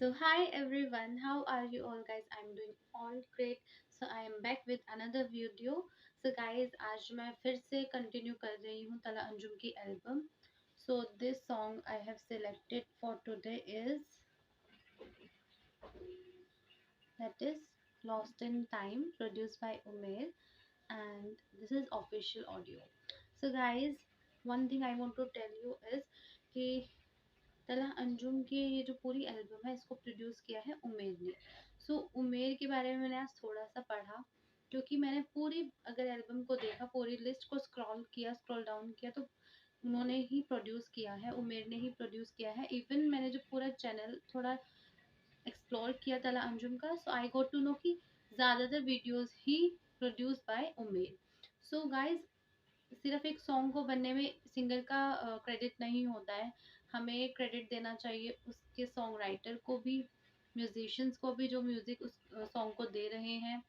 So hi everyone, how are you all guys? I'm doing all great. So I am back with another video. So guys, आज मैं फिर से continue कर रही हूँ तला अंजुम की album. So this song I have selected for today is that is Lost in Time, produced by Umair, and this is official audio. So guys, one thing I want to tell you is कि तला अंजुम की ये जो पूरी album है इसको produce किया है उमेर ने. उमेर के बारे में मैंने आज थोड़ा सा पढ़ा, क्योंकि मैंने पूरी अगर एल्बम को देखा, पूरी लिस्ट को स्क्रॉल डाउन किया, तो उन्होंने ही प्रोड्यूस किया है, उमेर ने ही प्रोड्यूस किया है. इवन मैंने जो पूरा चैनल थोड़ा एक्सप्लोर किया तला अंजुम का, सो आई गोट टू नो कि ज़्यादातर वीडियोस ही produce by Umer. So guys, सिर्फ एक सॉन्ग को बनने में सिंगर का क्रेडिट नहीं होता है. हमें क्रेडिट देना चाहिए उसके सॉन्ग राइटर को भी, म्यूजिशियंस को भी, जो म्यूजिक उस सॉन्ग को दे रहे हैं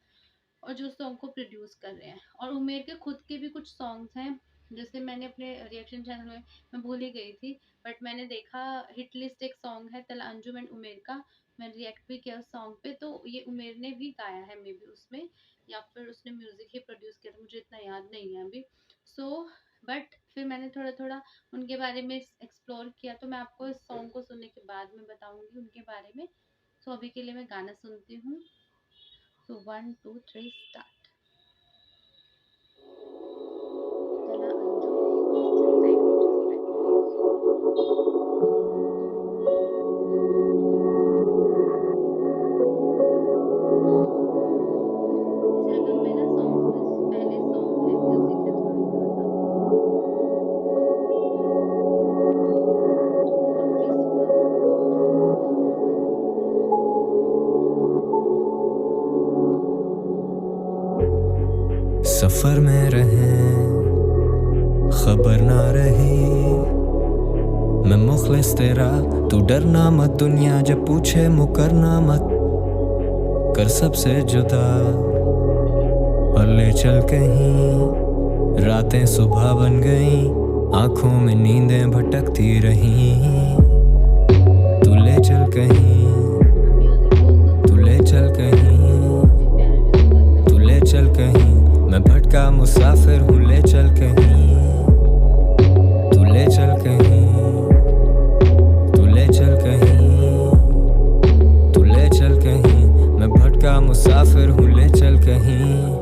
और जो सॉन्ग को प्रोड्यूस कर रहे हैं. और उमेर के खुद के भी कुछ सॉन्ग्स हैं, जैसे मैंने अपने रिएक्शन चैनल में, मैं भूल ही गई थी, बट मैंने देखा हिट लिस्ट एक सॉन्ग है तला अंजुम एंड उमेर का, मैंने रिएक्ट भी किया उस सॉन्ग पे. तो ये उमेर ने भी गाया है मे बी उसमें, या फिर उसने म्यूजिक ही प्रोड्यूस किया था, मुझे इतना याद नहीं है अभी. सो बट फिर मैंने थोड़ा थोड़ा उनके बारे में एक्सप्लोर किया, तो मैं आपको इस सॉन्ग को सुनने के बाद में बताऊंगी उनके बारे में. सो अभी के लिए मैं गाना सुनती हूँ. सो 1 2 3 स्टार्ट. तला अंजुम मेरा सॉन्ग पहले सॉन्ग है, म्यूजिक है थोड़ा थोड़ा सा और सफर में रहे खबर ना रही, मैं मुखलिस तेरा, तू डरना मत, दुनिया जब पूछे मुकरना मत, कर सबसे जुदा और ले चल कहीं, रातें सुबह बन गई, आंखों में नींदें भटकती रही, तू ले चल कहीं, तू ले चल कहीं, तू ले चल कहीं, मैं भटका मुसाफिर हूँ, ले चल कहीं, तू ले चल कहीं, तू ले चल कहीं, तू ले चल कहीं, मैं भटका मुसाफिर हूँ, ले चल कहीं.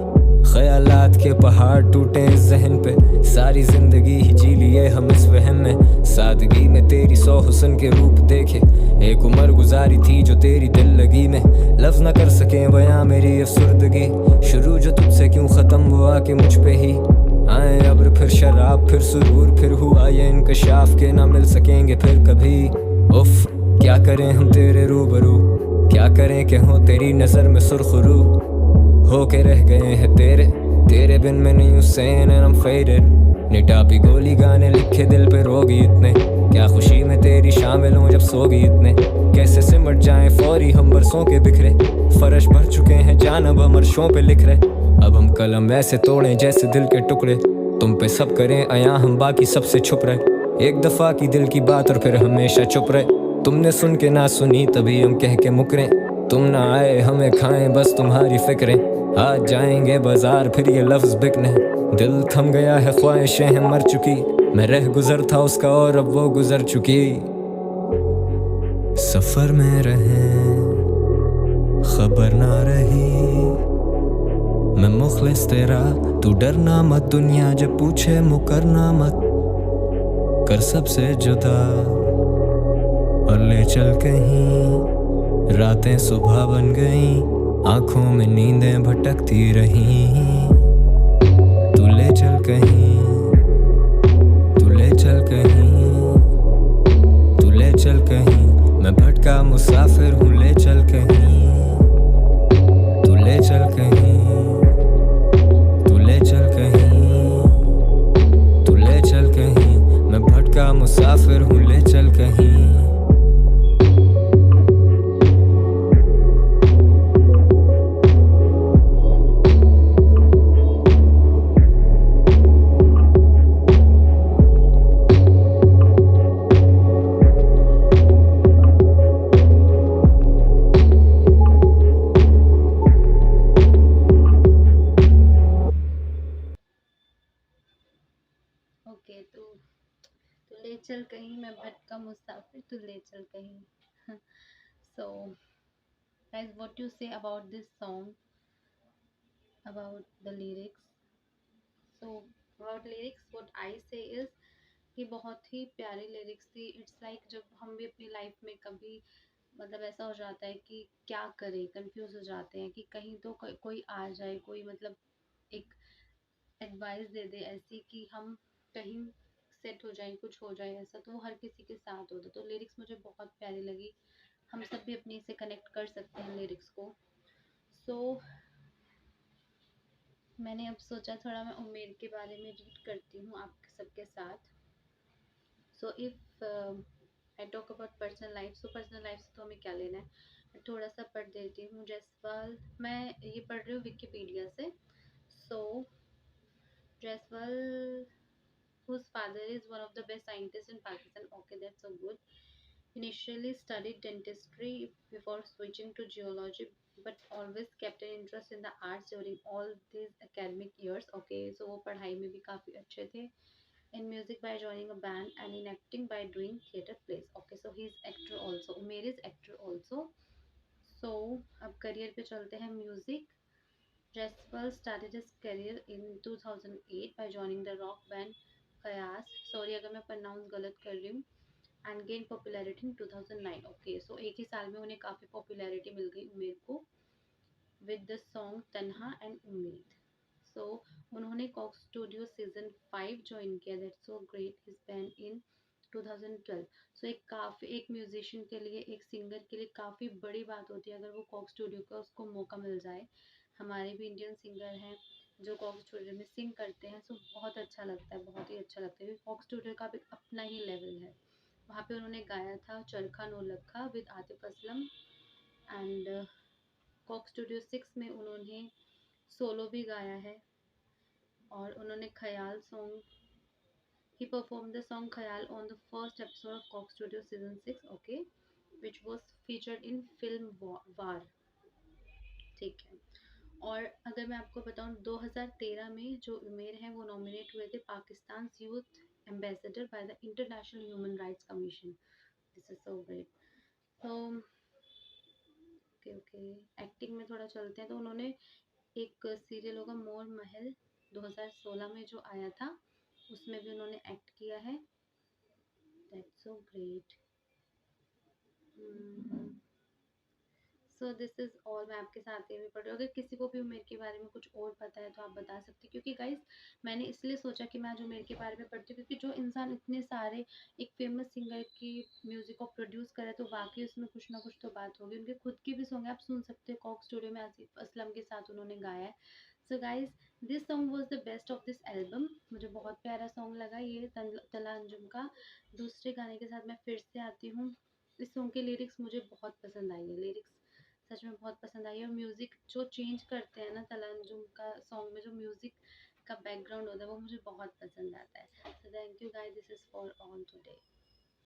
ख्यालात के पहाड़ टूटे इस जहन पे, सारी जिंदगी ही जी लिए हम इस वहम में, सादगी में तेरी 100 हुस्न के रूप देखे, एक उम्र गुजारी थी जो तेरी दिल लगी में, लफ्ज न कर सके बयां मेरी अफसुर्दगी, शुरू जो तुझसे क्यों खत्म वो आके मुझ पे ही आए अब्र, फिर शराब, फिर सुरूर, फिर हुआ ये इंकशाफ के ना मिल सकेंगे फिर कभी. उफ, क्या करें हम तेरे रूबरू, क्या करें कि हो तेरी नजर में सुरखरू, हो के रह गए हैं तेरे बिन में नहीं हुसैन एंड आई एम फेडेड, निटापी गोली गाने लिखे दिल पे रोगी इतने, क्या खुशी में तेरी शामिल हूँ जब सोगी इतने, कैसे सिमट जाएं फौरी हम बरसों के बिखरे, फर्श भर चुके हैं जानब हम अर्शों पे लिख रहे, अब हम कलम ऐसे तोड़े जैसे दिल के टुकड़े, तुम पे सब करें अया हम बाकी सबसे छुप रहे, एक दफा की दिल की बात और फिर हमेशा चुप रहे, तुमने सुन के ना सुनी तभी हम कह के मुकरे, तुम ना आए हमें खाएं बस तुम्हारी फिक्रें, आज जाएंगे बाजार फिर ये लफ्ज बिकने, दिल थम गया है ख्वाहिशें हैं मर चुकी, मैं रह गुजर था उसका और अब वो गुजर चुकी. सफर में रहे खबर ना रही, मैं मुखलिस तेरा, तू डरना मत, दुनिया जब पूछे मुकरना मत, कर सबसे जुदा और ले चल कहीं, रातें सुबह बन गई, आंखों में नींदें भटकती रही, तू ले चल कहीं, तू ले चल कहीं, तू ले चल कहीं, मैं भटका मुसाफिर हूँ, ले चल कहीं, तू ले चल कहीं, तू ले चल कहीं, तू ले चल कहीं, मैं भटका मुसाफिर हूँ, ले चल कहीं. मैं भटका मुसाफिर तू ले चल कहीं. So guys, what you say about this song, about the lyrics? So about lyrics, what I say is कि बहुत ही प्यारी लिरिक्स थी. इट्स लाइक जब हम भी अपनी लाइफ में कभी मतलब ऐसा हो जाता है कि क्या करें, कंफ्यूज हो जाते हैं कि कहीं तो कोई आ जाए, कोई मतलब एक एडवाइस दे दे ऐसी कि हम कहीं सेट हो जाए, कुछ हो जाए ऐसा, तो वो हर किसी के साथ होता. तो लिरिक्स मुझे बहुत प्यारी लगी. हम सब भी अपने से कनेक्ट कर सकते हैं लिरिक्स को. सो मैंने अब सोचा थोड़ा मैं उमेर के बारे में रीड करती हूँ आप सबके साथ. So if I talk about personal life, so personal life से तो हमें क्या लेना है, मैं थोड़ा सा पढ़ देती हूँ. जसवाल, मैं ये पढ़ रही हूँ विकिपीडिया से. सो Jaswal whose father is one of the best scientists in Pakistan. Okay, that's so good. Initially studied dentistry before switching to geology, but always kept an interest in the arts during all these academic years. Okay, so वो पढ़ाई में भी काफ़ी अच्छे थे. In music by joining a band, and in acting by doing theatre plays. Okay, so he is actor also. Umair is actor also. So अब career पे चलते हैं. Music. Jaswal started his career in 2008 by joining the rock band Kayas. Sorry अगर मैं pronounce गलत कर रही हूँ. And gained popularity in 2009. Okay, so एक ही साल में उन्हें काफ़ी popularity मिल गई उमेर को with the song तन्हा and उम्मीद. So उन्होंने Cox Studio सीजन 5 ज्वाइन किया. That's so great. His band in 2012. So एक म्यूजिशियन के लिए, एक सिंगर के लिए काफ़ी बड़ी बात होती है अगर वो कॉक स्टूडियो का उसको मौका मिल जाए. हमारे भी इंडियन सिंगर हैं जो कॉक स्टूडियो में सिंग करते हैं. सो बहुत अच्छा लगता है, बहुत ही अच्छा लगता है क्योंकि कॉक स्टूडियो का भी अपना ही लेवल है. वहाँ पे उन्होंने गाया था Charkha Naulakha with Atif Aslam. And Coke Studio 6 में उन्होंने सोलो भी गाया है. और उन्होंने ख्याल song, he performed the song Khayal on the first episode of Cock Studio season 6. Okay, which was featured in film War. ठीक है. और अगर मैं आपको बताऊं 2013 में जो उमेर है वो नॉमिनेट हुए थे Pakistan youth ambassador by the international human rights commission. This is so great. तो ओके एक्टिंग में थोड़ा चलते हैं. तो उन्होंने एक सीरियल होगा मोर महल 2016 में जो आया था, उसमें भी उन्होंने एक्ट किया है. That's so great. So this is all. मैं आपके साथ ये भी पढ़ रही हूँ. अगर किसी को भी उमेर के बारे में कुछ और पता है तो आप बता सकते हैं क्योंकि गाइस मैंने इसलिए सोचा कि मैं आज उमेर के बारे में पढ़ती हूँ क्योंकि जो इंसान इतने सारे एक फेमस सिंगर की म्यूज़िक को प्रोड्यूस करे तो वाकई उसमें कुछ ना कुछ तो बात होगी. उनके खुद की भी सॉन्ग आप सुन सकते हो. कॉक स्टूडियो में आसिफ असलम के साथ उन्होंने गाया है. So guys this song was the best of this album. मुझे बहुत प्यारा सॉन्ग लगा ये तला अंजुम का. दूसरे गाने के साथ मैं फिर से आती हूँ. इस सॉन्ग के लिरिक्स मुझे बहुत पसंद आई है. लिरिक्स सच में बहुत पसंद आई. और म्यूज़िक जो चेंज करते हैं ना तलंजुम का सॉन्ग में, जो म्यूज़िक का बैकग्राउंड होता है वो मुझे बहुत पसंद आता है. So thank you guys, this is for all today.